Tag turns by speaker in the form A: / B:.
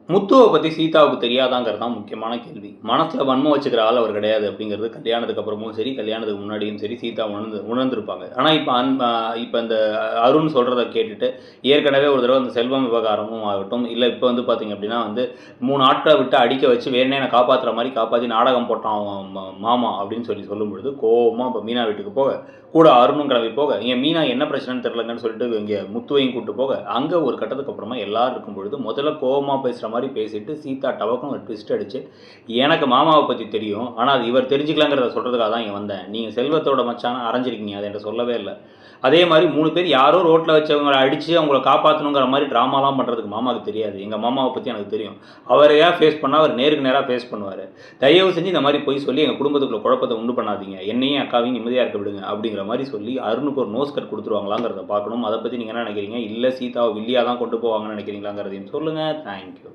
A: முத்துவை பற்றி சீதாவுக்கு தெரியாதாங்கிறது தான் முக்கியமான கேள்வி. மனசில் வன்மம் வச்சுக்கிற ஆள் அவர் கிடையாது அப்படிங்கிறது கல்யாணத்துக்கு அப்புறமும் சரி, கல்யாணத்துக்கு முன்னாடியும் சரி சீதா உணர்ந்திருப்பாங்க. ஆனால் இப்போ இந்த அருண் சொல்கிறத கேட்டுட்டு ஏற்கனவே ஒரு தடவை அந்த செல்வம் விவகாரமும் ஆகட்டும், இல்லை இப்போ வந்து பார்த்திங்க அப்படின்னா 3 ஆட்களை விட்டு அடிக்க வச்சு வேணே என்னை காப்பாற்றுற மாதிரி காப்பாற்றி நாடகம் போட்டான் மாமா அப்படின்னு சொல்லும் பொழுது கோவமாக இப்போ மீனா வீட்டுக்கு போக கூட அருணும் கிளம்பி போக என் மீனா என்ன பிரச்சனைன்னு தெரிலங்கன்னு சொல்லிட்டு இங்கே முத்துவையும் கூப்பிட்டு போக அங்கே ஒரு கட்டத்துக்கு அப்புறமா எல்லாரும் இருக்கும் பொழுது முதல்ல கோவமாக பேசுகிற மாதிரி பேசிட்டு சீதா டவக்கும் ஒரு ட்விஸ்ட் அடிச்சு எனக்கு மாமாவை பற்றி தெரியும், ஆனால் அது இவர் தெரிஞ்சுக்கலாங்கிறத சொல்கிறதுக்காக தான் இங்கே வந்தேன். நீங்கள் செல்வத்தோட மச்சான அரைஞ்சிருக்கீங்க, அதை என்கிட்ட சொல்லவே இல்லை. அதே மாதிரி 3 பேர் யாரோ ரோட்டில் வச்சவங்களை அடித்து அவங்கள காப்பாற்றணுங்கிற மாதிரி ட்ராமாலாம் பண்ணுறதுக்கு மாமாவுக்கு தெரியாது. எங்கள் மாமாவை பற்றி எனக்கு தெரியும். அவரையா ஃபேஸ் பண்ணால் அவர் நேருக்கு நேராக ஃபேஸ் பண்ணுவார். தயவு செஞ்சு இந்த மாதிரி போய் சொல்லி எங்கள் குடும்பத்துக்குள்ள குழப்பத்தை உண்டு பண்ணாதீங்க, என்னையும் அக்காவையும் நிம்மதியாக இருக்க விடுங்க அப்படிங்கிற மாதிரி சொல்லி அருணுக்கு ஒரு நோஸ் கட் கொடுத்துருவாங்களாங்கிறத பார்க்கணும். அதை பற்றி நீங்கள் என்ன நினைக்கிறீங்க? இல்லை சீதாவை வில்லியாக தான் கொண்டு போவாங்கன்னு நினைக்கிறீங்களாங்கிறதையும் சொல்லுங்கள். தேங்க்யூ.